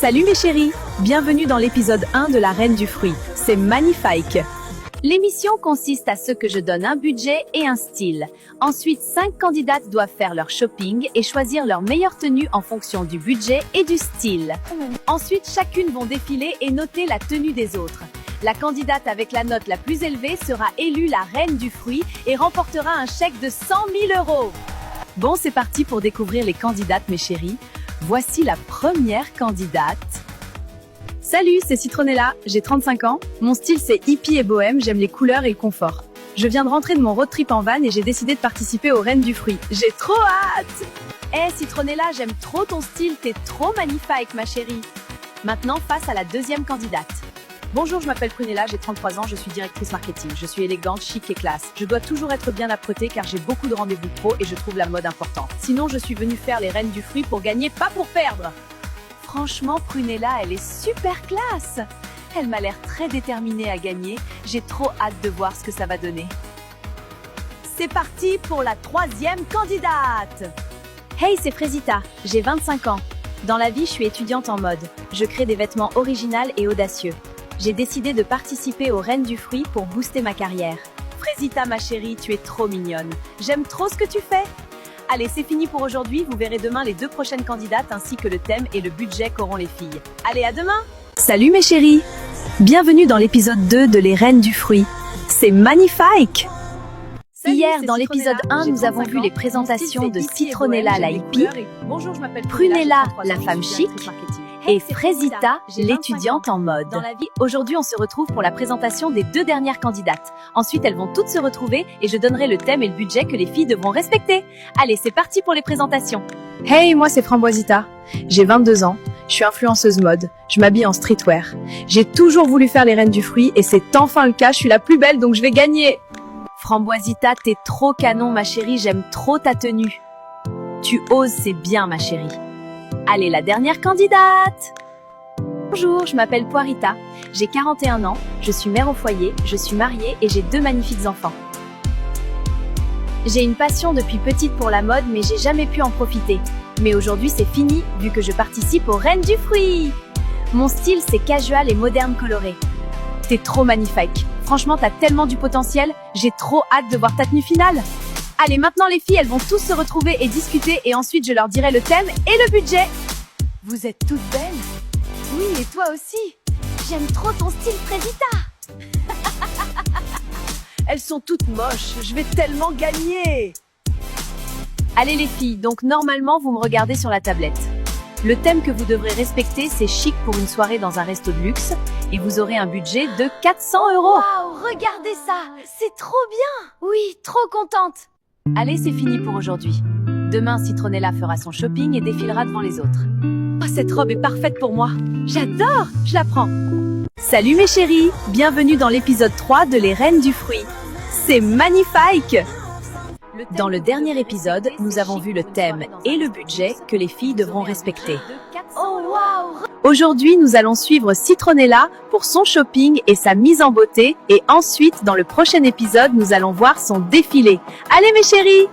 Salut mes chéris, bienvenue dans l'épisode 1 de la Reine du Fruit. C'est magnifique. L'émission consiste à ce que je donne un budget et un style. Ensuite, 5 candidates doivent faire leur shopping et choisir leur meilleure tenue en fonction du budget et du style. Ensuite, chacune vont défiler et noter la tenue des autres. La candidate avec la note la plus élevée sera élue la Reine du Fruit et remportera un chèque de 100 000 €. Bon, c'est parti pour découvrir les candidates mes chéris. Voici la première candidate. Salut, c'est Citronella, j'ai 35 ans. Mon style c'est hippie et bohème, j'aime les couleurs et le confort. Je viens de rentrer de mon road trip en van et j'ai décidé de participer aux Reines du Fruit. J'ai trop hâte! Citronella, j'aime trop ton style, t'es trop magnifique ma chérie. Maintenant, face à la deuxième candidate. Bonjour, je m'appelle Prunella, j'ai 33 ans, je suis directrice marketing. Je suis élégante, chic et classe. Je dois toujours être bien apprêtée car j'ai beaucoup de rendez-vous pro et je trouve la mode importante. Sinon, je suis venue faire les Reines du Fruit pour gagner, pas pour perdre. Franchement, Prunella, elle est super classe. Elle m'a l'air très déterminée à gagner. J'ai trop hâte de voir ce que ça va donner. C'est parti pour la troisième candidate. Hey, c'est Frésita, j'ai 25 ans. Dans la vie, je suis étudiante en mode. Je crée des vêtements originaux et audacieux. J'ai décidé de participer aux Reines du Fruit pour booster ma carrière. Frésita, ma chérie, tu es trop mignonne. J'aime trop ce que tu fais. Allez, c'est fini pour aujourd'hui. Vous verrez demain les 2 prochaines candidates ainsi que le thème et le budget qu'auront les filles. Allez, à demain! Salut mes chéris! Bienvenue dans l'épisode 2 de Les Reines du Fruit. C'est magnifique! Hier, dans l'épisode 1, nous avons vu les présentations de Citronella, la hippie, Prunella, la femme chic, et Frésita, l'étudiante en mode. Aujourd'hui, on se retrouve pour la présentation des 2 dernières candidates. Ensuite, elles vont toutes se retrouver et je donnerai le thème et le budget que les filles devront respecter. Allez, c'est parti pour les présentations. Hey, moi c'est Framboisita. J'ai 22 ans, je suis influenceuse mode, je m'habille en streetwear. J'ai toujours voulu faire les Reines du Fruit et c'est enfin le cas, je suis la plus belle donc je vais gagner. Framboisita, t'es trop canon ma chérie, j'aime trop ta tenue. Tu oses, c'est bien ma chérie. Allez, la dernière candidate. Bonjour, je m'appelle Poirita, j'ai 41 ans, je suis mère au foyer, je suis mariée et j'ai 2 magnifiques enfants. J'ai une passion depuis petite pour la mode mais j'ai jamais pu en profiter. Mais aujourd'hui c'est fini vu que je participe aux Reines du Fruit. Mon style c'est casual et moderne coloré. T'es trop magnifique. Franchement, t'as tellement du potentiel, j'ai trop hâte de voir ta tenue finale. Allez, maintenant les filles, elles vont tous se retrouver et discuter et ensuite je leur dirai le thème et le budget. Vous êtes toutes belles? Oui, et toi aussi. J'aime trop ton style, Frésita. Elles sont toutes moches, je vais tellement gagner. Allez les filles, donc normalement vous me regardez sur la tablette. Le thème que vous devrez respecter, c'est chic pour une soirée dans un resto de luxe et vous aurez un budget de 400 €. Waouh, regardez ça, c'est trop bien. Oui, trop contente. Allez, c'est fini pour aujourd'hui. Demain, Citronella fera son shopping et défilera devant les autres. Oh, cette robe est parfaite pour moi. J'adore, je la prends. Salut mes chéris, bienvenue dans l'épisode 3 de Les Reines du Fruit. C'est magnifique. Dans le dernier épisode, nous avons vu le thème et le budget que les filles devront respecter. Oh, wow. Aujourd'hui, nous allons suivre Citronella pour son shopping et sa mise en beauté. Et ensuite, dans le prochain épisode, nous allons voir son défilé. Allez mes chéris!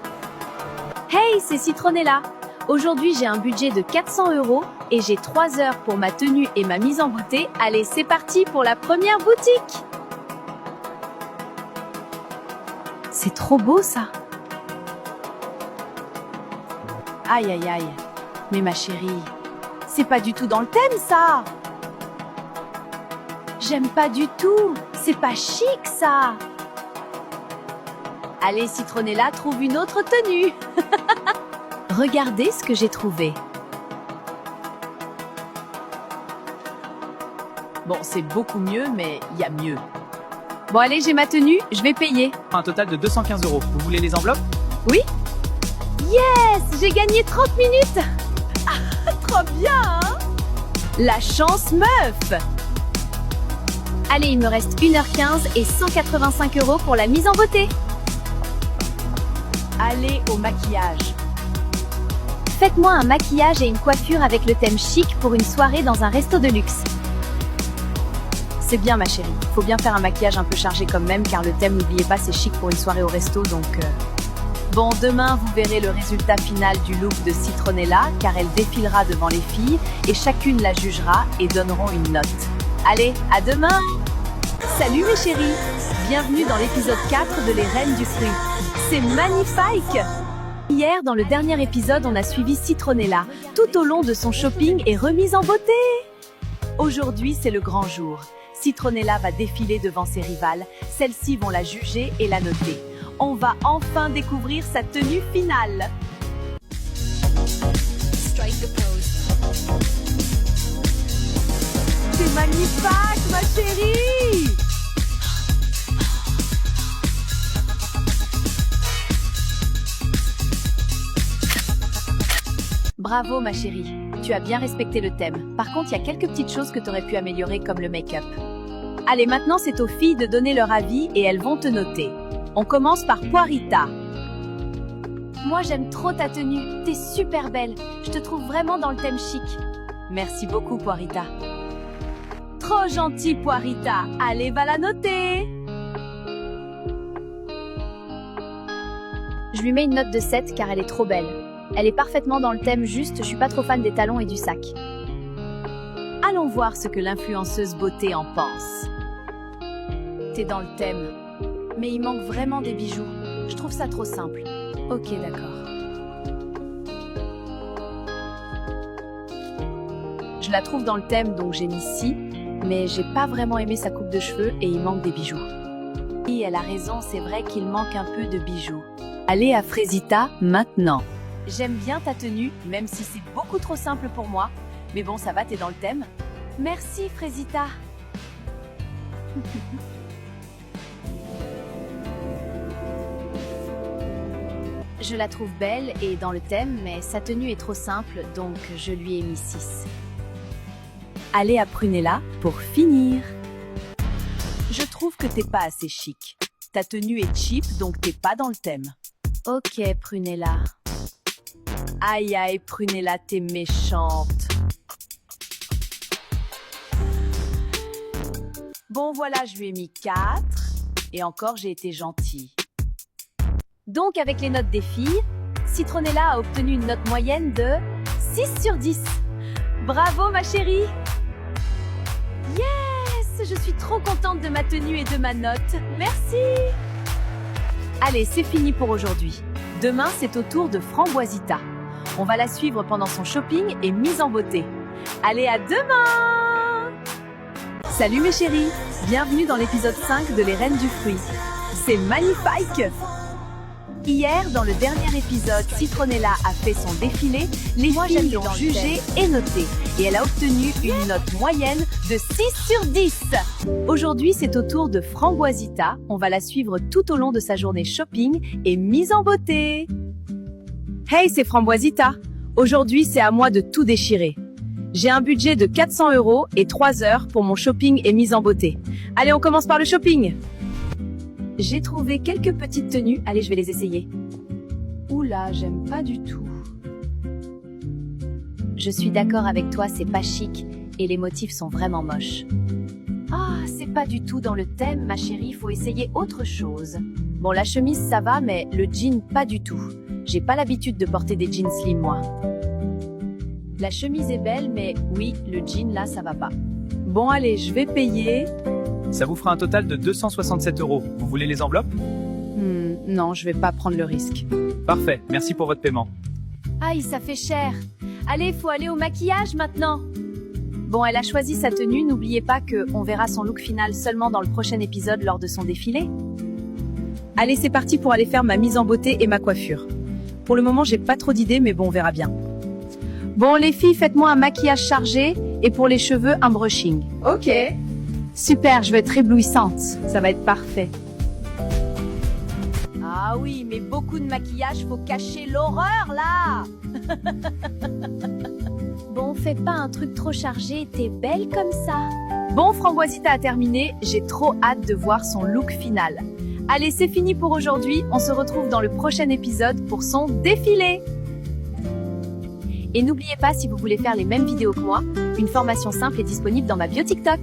Hey, c'est Citronella. Aujourd'hui, j'ai un budget de 400 € et j'ai 3 heures pour ma tenue et ma mise en beauté. Allez, c'est parti pour la première boutique! C'est trop beau ça! Aïe aïe aïe, mais ma chérie, c'est pas du tout dans le thème ça. J'aime pas du tout, c'est pas chic ça. Allez Citronella, trouve une autre tenue. Regardez ce que j'ai trouvé. Bon, c'est beaucoup mieux, mais il y a mieux. Bon allez, j'ai ma tenue, je vais payer. Un total de 215 €. Vous voulez les enveloppes? Oui? Yes, j'ai gagné 30 minutes. Ah, trop bien, hein? La chance meuf. Allez, il me reste 1h15 et 185 € pour la mise en beauté. Allez au maquillage. Faites-moi un maquillage et une coiffure avec le thème chic pour une soirée dans un resto de luxe. C'est bien ma chérie, faut bien faire un maquillage un peu chargé comme même car le thème, n'oubliez pas, c'est chic pour une soirée au resto donc... Bon, demain, vous verrez le résultat final du look de Citronella, car elle défilera devant les filles, et chacune la jugera et donneront une note. Allez, à demain! Salut mes chéris! Bienvenue dans l'épisode 4 de Les Reines du Fruit. C'est magnifique! Hier, dans le dernier épisode, on a suivi Citronella, tout au long de son shopping et remise en beauté. Aujourd'hui, c'est le grand jour. Citronella va défiler devant ses rivales. Celles-ci vont la juger et la noter. On va enfin découvrir sa tenue finale. C'est magnifique, ma chérie! Bravo, ma chérie. Tu as bien respecté le thème. Par contre, il y a quelques petites choses que tu aurais pu améliorer, comme le make-up. Allez, maintenant, c'est aux filles de donner leur avis et elles vont te noter. On commence par Poirita. Moi, j'aime trop ta tenue. T'es super belle. Je te trouve vraiment dans le thème chic. Merci beaucoup, Poirita. Trop gentil, Poirita. Allez, va la noter. Je lui mets une note de 7 car elle est trop belle. Elle est parfaitement dans le thème, juste je suis pas trop fan des talons et du sac. Allons voir ce que l'influenceuse beauté en pense. T'es dans le thème, mais il manque vraiment des bijoux. Je trouve ça trop simple. Ok, d'accord. Je la trouve dans le thème, donc j'ai mis 6, mais j'ai pas vraiment aimé sa coupe de cheveux et il manque des bijoux. Oui, elle a raison, c'est vrai qu'il manque un peu de bijoux. Allez à Fraisita maintenant. J'aime bien ta tenue, même si c'est beaucoup trop simple pour moi. Mais bon, ça va, t'es dans le thème. Merci, Fraisita. Je la trouve belle et dans le thème, mais sa tenue est trop simple, donc je lui ai mis 6. Allez à Prunella pour finir. Je trouve que t'es pas assez chic. Ta tenue est cheap, donc t'es pas dans le thème. Ok, Prunella. Aïe aïe, Prunella, t'es méchante. Bon voilà, je lui ai mis 4. Et encore, j'ai été gentille. Donc, avec les notes des filles, Citronella a obtenu une note moyenne de 6 sur 10. Bravo, ma chérie! Yes! Je suis trop contente de ma tenue et de ma note. Merci! Allez, c'est fini pour aujourd'hui. Demain, c'est au tour de Framboisita. On va la suivre pendant son shopping et mise en beauté. Allez, à demain! Salut mes chéris! Bienvenue dans l'épisode 5 de Les Reines du Fruit. C'est magnifique! Hier, dans le dernier épisode, Citronella a fait son défilé, les filles l'ont jugée et notée, et elle a obtenu une note moyenne de 6 sur 10. Aujourd'hui, c'est au tour de Framboisita. On va la suivre tout au long de sa journée shopping et mise en beauté. Hey, c'est Framboisita. Aujourd'hui, c'est à moi de tout déchirer. J'ai un budget de 400 € et 3 heures pour mon shopping et mise en beauté. Allez, on commence par le shopping. J'ai trouvé quelques petites tenues. Allez, je vais les essayer. Oula, j'aime pas du tout. Je suis d'accord avec toi, c'est pas chic et les motifs sont vraiment moches. Ah, c'est pas du tout dans le thème, ma chérie, faut essayer autre chose. Bon, la chemise, ça va, mais le jean, pas du tout. J'ai pas l'habitude de porter des jeans slim, moi. La chemise est belle, mais oui, le jean, là, ça va pas. Bon, allez, je vais payer. Ça vous fera un total de 267 €. Vous voulez les enveloppes? Non, je vais pas prendre le risque. Parfait, merci pour votre paiement. Aïe, ça fait cher. Allez, faut aller au maquillage maintenant. Bon, elle a choisi sa tenue. N'oubliez pas qu'on verra son look final seulement dans le prochain épisode lors de son défilé. Allez, c'est parti pour aller faire ma mise en beauté et ma coiffure. Pour le moment, j'ai pas trop d'idées, mais bon, on verra bien. Bon, les filles, faites-moi un maquillage chargé et pour les cheveux, un brushing. Ok. Super, je vais être éblouissante. Ça va être parfait. Ah oui, mais beaucoup de maquillage, faut cacher l'horreur, là. Bon, fais pas un truc trop chargé, t'es belle comme ça. Bon, Framboisita a terminé, j'ai trop hâte de voir son look final. Allez, c'est fini pour aujourd'hui, on se retrouve dans le prochain épisode pour son défilé. Et n'oubliez pas, si vous voulez faire les mêmes vidéos que moi, une formation simple est disponible dans ma bio TikTok.